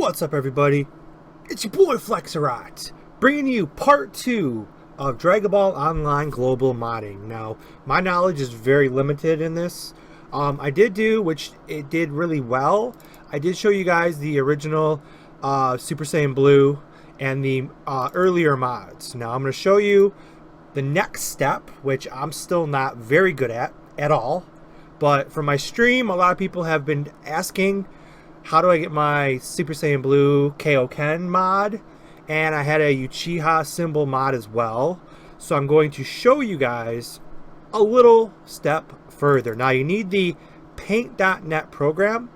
What's up, everybody? It's your boy Flexarot, bringing you part 2 of Dragon Ball Online Global Modding. Now, my knowledge is very limited in this. I did do, which it did really well. I did show you guys the original Super Saiyan Blue and the earlier mods. Now, I'm going to show you the next step, which I'm still not very good at all. But for my stream, a lot of people have been asking, how do I get my Super Saiyan Blue Kaioken mod? And I had a Uchiha symbol mod as well. So I'm going to show you guys a little step further. Now you need the paint.net program.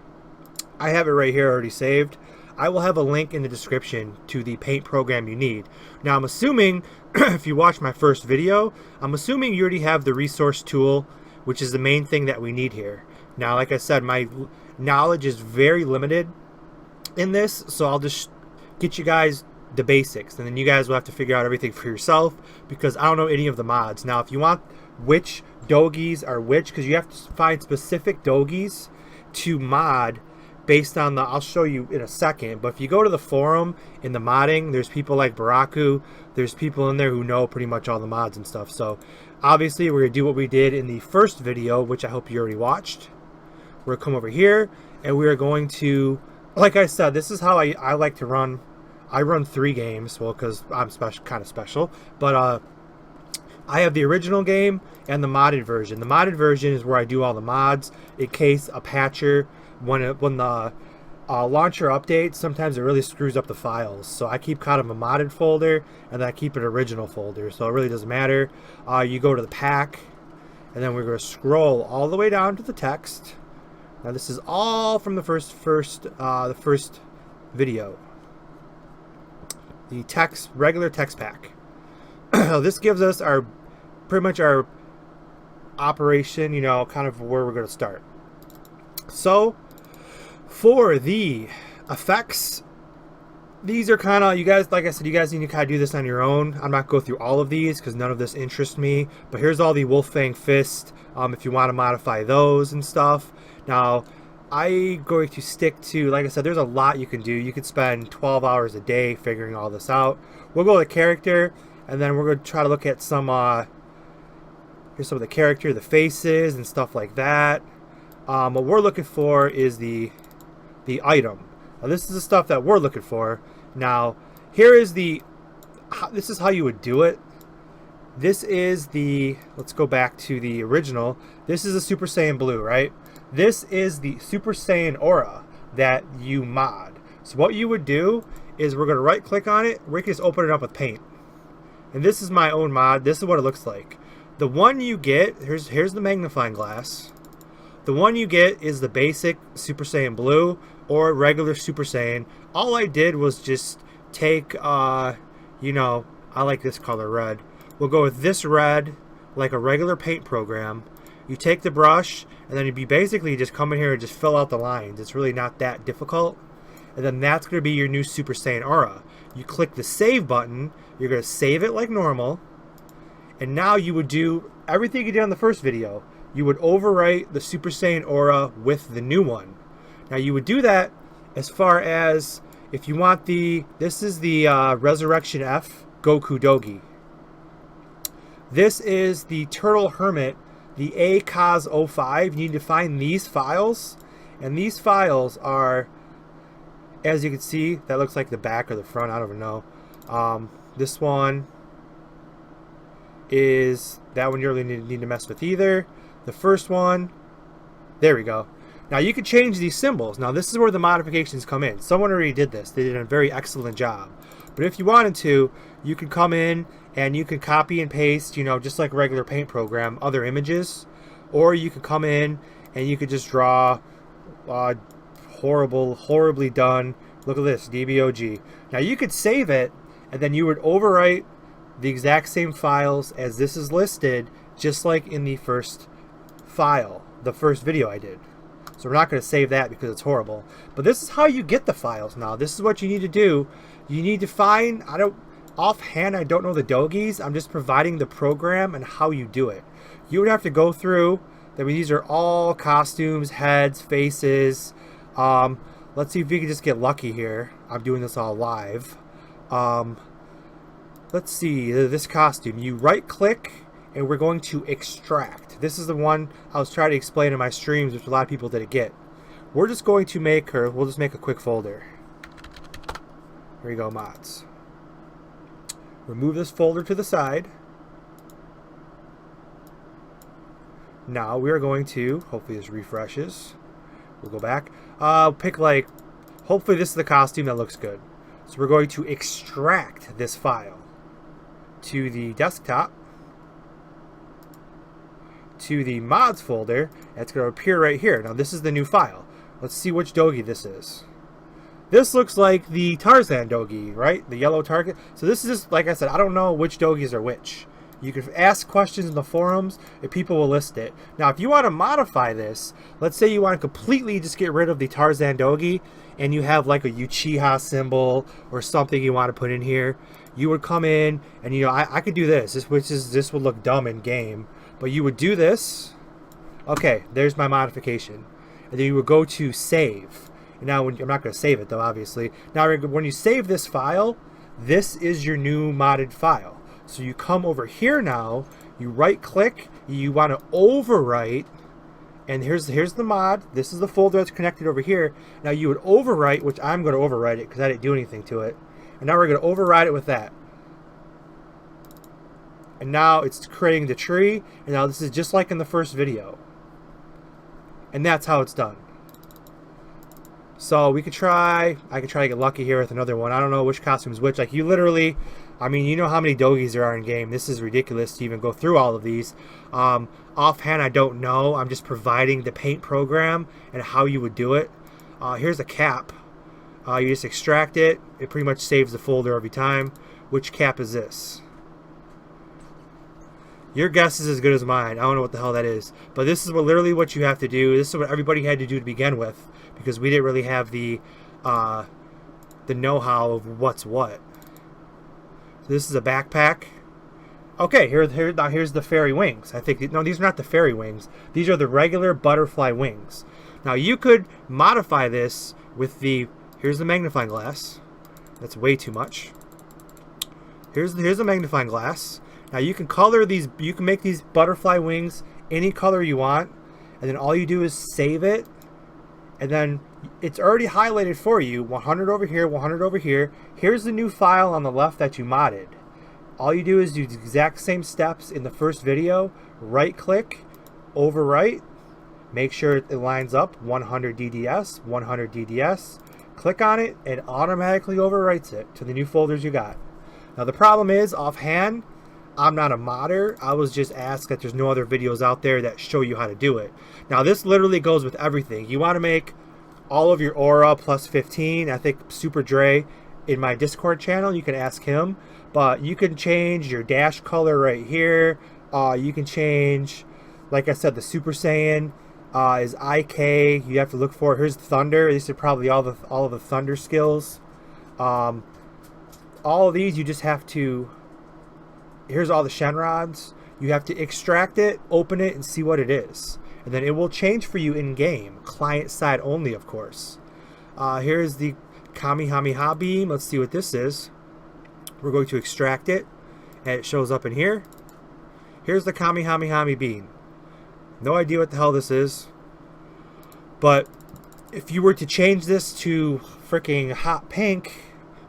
I have it right here already saved. I will have a link in the description to the paint program you need. Now I'm assuming, if you watch my first video, I'm assuming you already have the resource tool, which is the main thing that we need here. Now, like I said, my knowledge is very limited in this, so I'll just get you guys the basics, and then you guys will have to figure out everything for yourself, because I don't know any of the mods. Now, if you want which Dogis are which, because you have to find specific Dogis to mod based on the, I'll show you in a second, but if you go to the forum in the modding, there's people like Baraku, there's people in there who know pretty much all the mods and stuff. So obviously we're going to do what we did in the first video, which I hope you already watched. We're going to come over here, and we are going to, like I said, this is how I like to run. I run 3 games, well, because I'm kind of special, but I have the original game and the modded version. The modded version is where I do all the mods in case a patcher, when the launcher updates, sometimes it really screws up the files. So I keep kind of a modded folder, and then I keep an original folder, so it really doesn't matter. You go to the pack, and then we're going to scroll all the way down to the text. Now this is all from the first video. The regular text pack. This gives us pretty much our operation, you know, kind of where we're going to start. So for the effects, these are kind of, you guys, like I said, you guys need to kind of do this on your own. I'm not going to go through all of these because none of this interests me. But here's all the Wolfang Fist, if you want to modify those and stuff. Now, I'm going to stick to, like I said, there's a lot you can do. You could spend 12 hours a day figuring all this out. We'll go with the character, and then we're going to try to look at some, here's some of the character, the faces and stuff like that. What we're looking for is the item. Now, this is the stuff that we're looking for. Now, this is how you would do it. This is let's go back to the original. This is a Super Saiyan Blue, right? This is the Super Saiyan Aura that you mod. So what you would do is we're going to right click on it. We can just open it up with paint. And this is my own mod. This is what it looks like. The one you get, here's the magnifying glass. The one you get is the basic Super Saiyan Blue or regular Super Saiyan. All I did was just take, you know, I like this color, red. We'll go with this red, like a regular paint program. You take the brush, and then you basically just come in here and just fill out the lines. It's really not that difficult. And then that's going to be your new Super Saiyan Aura. You click the save button. You're going to save it like normal. And now you would do everything you did on the first video. You would overwrite the Super Saiyan Aura with the new one. Now you would do that as far as if you want this is the Resurrection F Goku Dogi. This is the Turtle Hermit, the ACOS05. You need to find these files, and these files are, as you can see, that looks like the back or the front, I don't even know. This one is, that one you really need to mess with either. The first one, there we go. Now you can change these symbols. Now this is where the modifications come in. Someone already did this. They did a very excellent job. But if you wanted to, you could come in and you could copy and paste, you know, just like a regular paint program, other images. Or you could come in and you could just draw horribly done. Look at this, DBOG. Now you could save it, and then you would overwrite the exact same files as this is listed, just like in the first file, the first video I did. So we're not going to save that because it's horrible. But this is how you get the files now. This is what you need to do. You need to find, offhand, I don't know the Dogis. I'm just providing the program and how you do it. You would have to go through, these are all costumes, heads, faces. Let's see if we can just get lucky here. I'm doing this all live. Let's see, this costume. You right click and we're going to extract. This is the one I was trying to explain in my streams, which a lot of people didn't get. We're just going to make her, we'll just make a quick folder. Here you go, mods. Remove this folder to the side. Now we are going to, hopefully this refreshes. We'll go back. Pick like, hopefully this is the costume that looks good. So we're going to extract this file to the desktop, to the mods folder. It's going to appear right here. Now this is the new file. Let's see which Dogi this is. This looks like the Tarzan Dogi, right? The yellow target. So this is just, like I said, I don't know which Dogis are which. You can ask questions in the forums and people will list it. Now if you want to modify this, let's say you want to completely just get rid of the Tarzan Dogi and you have like a Uchiha symbol or something you want to put in here, you would come in and, you know, I could do this. This would look dumb in game, but you would do this. Okay, there's my modification. And then you would go to save. And now I'm not going to save it though, obviously. Now when you save this file, this is your new modded file. So you come over here now, you right click, you want to overwrite, and here's the mod. This is the folder that's connected over here. Now you would overwrite, which I'm going to overwrite it because I didn't do anything to it. And now we're going to override it with that. And now it's creating the tree, and now this is just like in the first video. And that's how it's done. So we could try, I could try to get lucky here with another one. I don't know which costume is which. Like you literally, I mean, you know how many Dogis there are in game. This is ridiculous to even go through all of these. Offhand, I don't know. I'm just providing the paint program and how you would do it. Here's a cap. You just extract it. It pretty much saves the folder every time. Which cap is this? Your guess is as good as mine. I don't know what the hell that is. But this is literally what you have to do. This is what everybody had to do to begin with, because we didn't really have the know-how of what's what. So this is a backpack. Okay, now here's the fairy wings. I think, no, these are not the fairy wings. These are the regular butterfly wings. Now you could modify this with the, here's the magnifying glass. That's way too much. Here's the magnifying glass. Now you can color these, you can make these butterfly wings any color you want, and then all you do is save it, and then it's already highlighted for you, 100 over here, 100 over here. Here's the new file on the left that you modded. All you do is do the exact same steps in the first video, right click, overwrite, make sure it lines up, 100 DDS, 100 DDS, click on it, and automatically overwrites it to the new folders you got. Now the problem is, offhand, I'm not a modder. I was just asked that there's no other videos out there that show you how to do it. Now this literally goes with everything. You want to make all of your aura plus 15. I think Super Dre in my Discord channel, you can ask him. But you can change your dash color right here. You can change, like I said, the Super Saiyan is IK. You have to look for, here's Thunder. These are probably all of the Thunder skills. All of these you just have to, here's all the Shenrods. You have to extract it, open it, and see what it is. And then it will change for you in-game. Client side only, of course. Here's the Kamehameha beam. Let's see what this is. We're going to extract it, and it shows up in here. Here's the Kamehameha beam. No idea what the hell this is. But if you were to change this to freaking hot pink,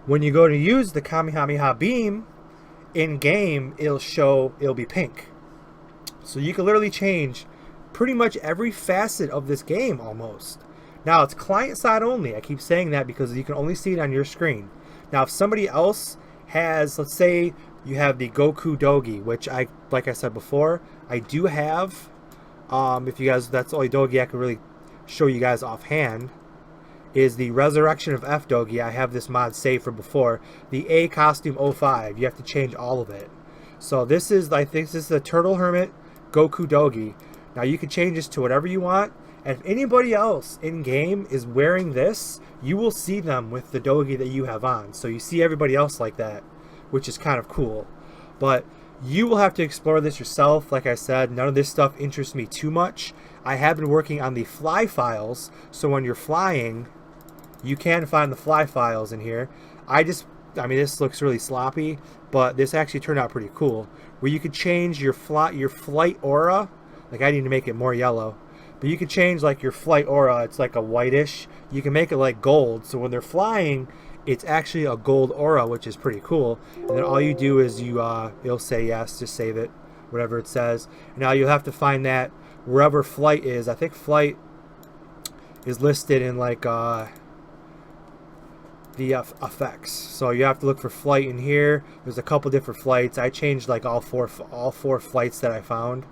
when you go to use the Kamehameha beam, in game it'll be pink. So you can literally change pretty much every facet of this game almost. Now it's client side only. I keep saying that because you can only see it on your screen. Now if somebody else has, let's say you have the Goku Dogi, which like I said before, I do have. If you guys, that's the only Dogi I can really show you guys offhand, is the Resurrection of F Dogi. I have this mod saved from before. The A Costume 05. You have to change all of it. So this is, I think this is the Turtle Hermit Goku Dogi. Now you can change this to whatever you want. And if anybody else in game is wearing this, you will see them with the Dogi that you have on. So you see everybody else like that, which is kind of cool. But you will have to explore this yourself. Like I said, none of this stuff interests me too much. I have been working on the fly files, so when you're flying, you can find the fly files in here. I mean, this looks really sloppy, but this actually turned out pretty cool, where you could change your flight aura. Like, I need to make it more yellow, but you could change like your flight aura. It's like a whitish. You can make it like gold, so when they're flying, it's actually a gold aura, which is pretty cool. And then all you do is you'll say yes, just save it, whatever it says. Now you'll have to find that wherever flight is. I think flight is listed in like the effects, so you have to look for flight in here. There's a couple different flights. I changed like all four flights that I found,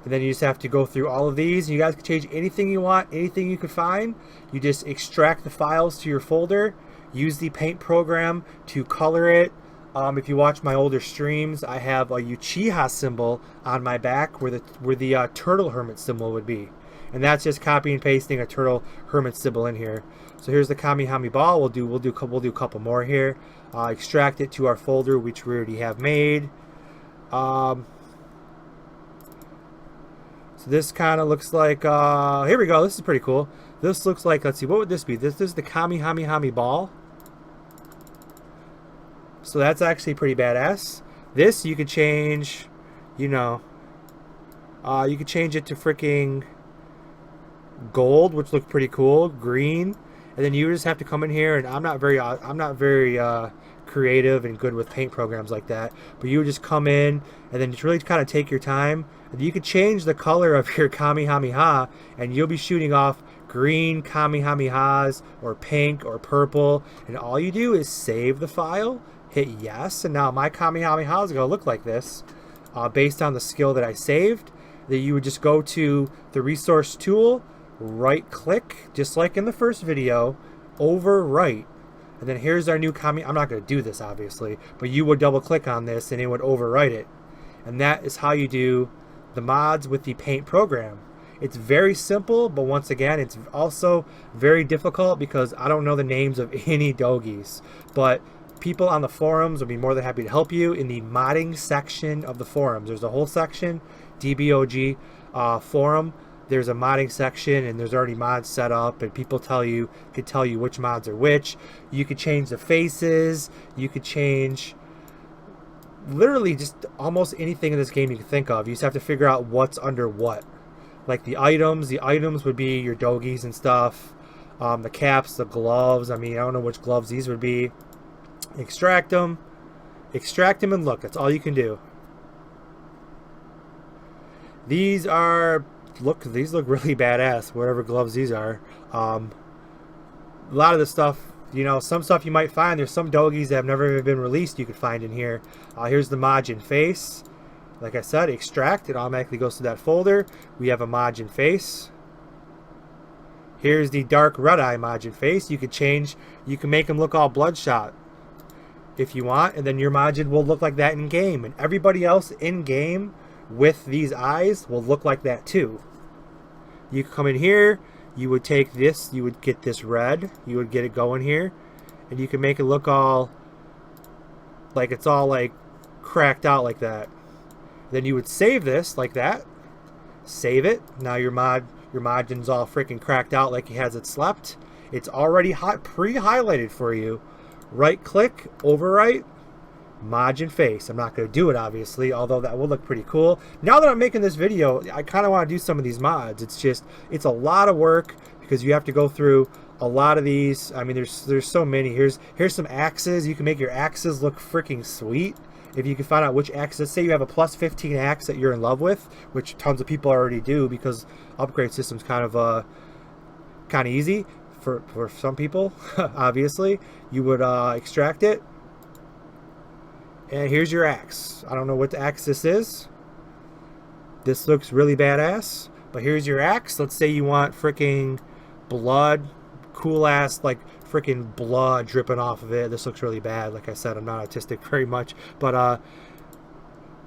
and then you just have to go through all of these. You guys can change anything you want, anything you could find. You just extract the files to your folder, use the paint program to color it. If you watch my older streams, I have a Uchiha symbol on my back where the turtle hermit symbol would be. And that's just copy and pasting a turtle hermit symbol in here. So here's the Kamihami ball. We'll do a couple more here. Extract it to our folder, which we already have made. So this kind of looks like, here we go. This is pretty cool. This looks like, let's see, what would this be? This is the Kamihami ball. So that's actually pretty badass. This you could change, you know, you could change it to freaking gold, which looks pretty cool, green, and then you just have to come in here, and I'm not very creative and good with paint programs like that, but you would just come in and then just really kind of take your time, and you could change the color of your Kamehameha, and you'll be shooting off green Kamehamehas or pink or purple, and all you do is save the file, hit yes, and now my Kamehameha is going to look like this, based on the skill that I saved. That you would just go to the resource tool, right click, just like in the first video, overwrite, and then here's our new Kami. I'm not going to do this obviously, but you would double click on this and it would overwrite it, and that is how you do the mods with the paint program. It's very simple, but once again, it's also very difficult because I don't know the names of any Dogis, but people on the forums will be more than happy to help you in the modding section of the forums. There's a whole section, DBOG forum. There's a modding section, and there's already mods set up, and people could tell you which mods are which. You could change the faces. You could change literally just almost anything in this game you can think of. You just have to figure out what's under what. Like the items would be your Dogis and stuff. The caps, the gloves. I mean, I don't know which gloves these would be. Extract them, and look. That's all you can do. These look really badass. Whatever gloves these are. A lot of the stuff, you know, some stuff you might find. There's some Dogis that have never even been released. You could find in here. Here's the Majin face. Like I said, extract. It automatically goes to that folder. We have a Majin face. Here's the dark red eye Majin face. You could change. You can make them look all bloodshot if you want, and then your Majin will look like that in game, and everybody else in game with these eyes will look like that too. You could come in here, you would take this, you would get this red, you would get it going here, and you can make it look all like it's all like cracked out like that. Then you would save this like that, save it. Now your Majin's all freaking cracked out like he hasn't slept. It's already pre-highlighted for you. Right click, overwrite, Majin face. I'm not going to do it obviously, although that will look pretty cool. Now that I'm making this video, I kind of want to do some of these mods. It's a lot of work because you have to go through a lot of these. I mean, there's so many. Here's some axes. You can make your axes look freaking sweet. If you can find out which axe, let's say you have a plus 15 axe that you're in love with, which tons of people already do because upgrade system's kind of easy. For some people, obviously, you would extract it, and here's your axe. I don't know what the axe this is. This looks really badass, but here's your axe. Let's say you want freaking blood, cool ass like freaking blood dripping off of it. This looks really bad. Like I said, I'm not autistic very much, but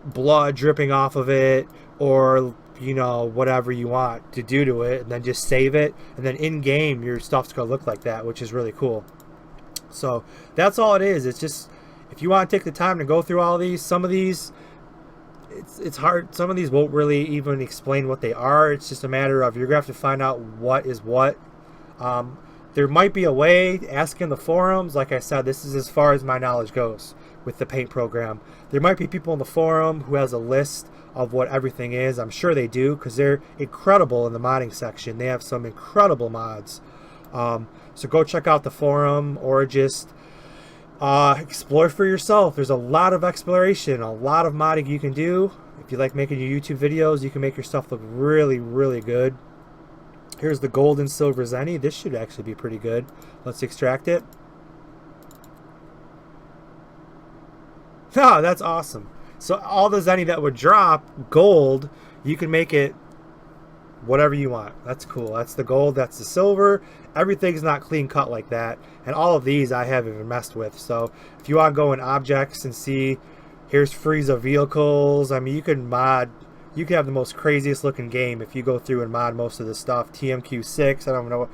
blood dripping off of it, or you know, whatever you want to do to it, and then just save it, and then in game your stuff's gonna look like that, which is really cool. So that's all it is. It's just, if you want to take the time to go through all these, some of these it's hard. Some of these won't really even explain what they are. It's just a matter of you're gonna have to find out what is what. There might be a way, ask in the forums. Like I said, this is as far as my knowledge goes with the paint program. There might be people in the forum who has a list of what everything is. I'm sure they do, because they're incredible in the modding section. They have some incredible mods. So go check out the forum, or just explore for yourself. There's a lot of exploration, a lot of modding you can do. If you like making your YouTube videos, you can make your stuff look really, really good. Here's the gold and silver Zenny. This should actually be pretty good. Let's extract it. Oh, that's awesome. So all the Zenny that would drop gold, you can make it whatever you want. That's cool. That's the gold, that's the silver. Everything's not clean cut like that. And all of these I haven't even messed with. So if you want to go in objects and see, here's Frieza vehicles. I mean, you can mod, you can have the most craziest looking game if you go through and mod most of this stuff. TMQ6, I don't know.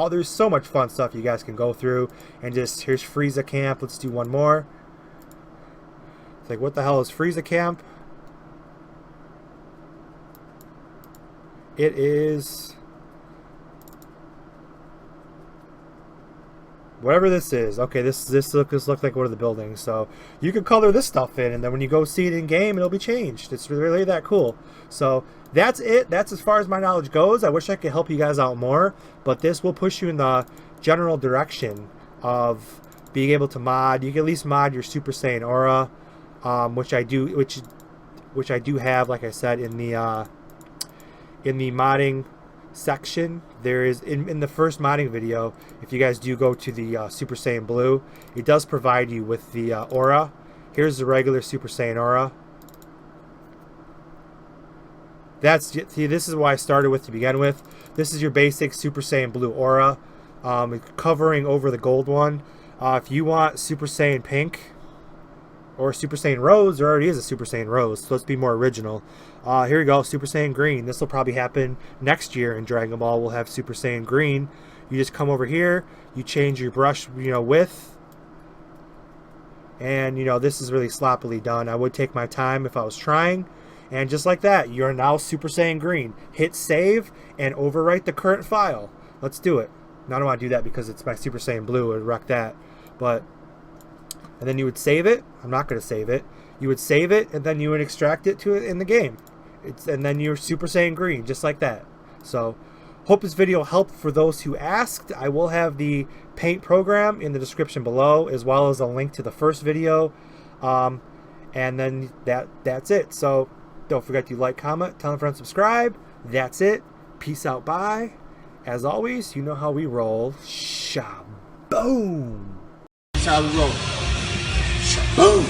There's so much fun stuff you guys can go through. And just, here's Frieza Camp. Let's do one more. It's like, what the hell is Frieza Camp? It is whatever this is. Okay, this looks like one of the buildings. So you can color this stuff in, and then when you go see it in game, it'll be changed. It's really that cool. So that's it. That's as far as my knowledge goes. I wish I could help you guys out more, but this will push you in the general direction of being able to mod. You can at least mod your Super Saiyan Aura, which I do have, like I said, in the modding section. There is in the first modding video, if you guys do go to the Super Saiyan Blue, it does provide you with the aura. Here's the regular Super Saiyan Aura. See, this is what I started with to begin with. This is your basic Super Saiyan Blue Aura, covering over the gold one. If you want Super Saiyan Pink or Super Saiyan Rose, there already is a Super Saiyan Rose, so let's be more original. Here we go, Super Saiyan Green. This will probably happen next year in Dragon Ball. We'll have Super Saiyan Green. You just come over here, you change your brush, width, and this is really sloppily done. I would take my time if I was trying, and just like that, you're now Super Saiyan Green. Hit save and overwrite the current file. Let's do it. Now I don't want to do that because it's my Super Saiyan Blue. It would wreck that, but. And then you would save it. I'm not going to save it. You would save it, and then you would extract it to it in the game. And then you're Super Saiyan Green, just like that. So, hope this video helped for those who asked. I will have the paint program in the description below, as well as a link to the first video. And then that's it. So, don't forget to like, comment, tell a friend, subscribe. That's it. Peace out. Bye. As always, you know how we roll. Shaboom. That's how we roll. Boom!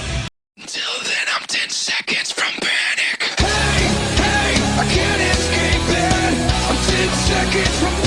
Till then, I'm 10 seconds from panic. Hey, I can't escape it. I'm 10 seconds from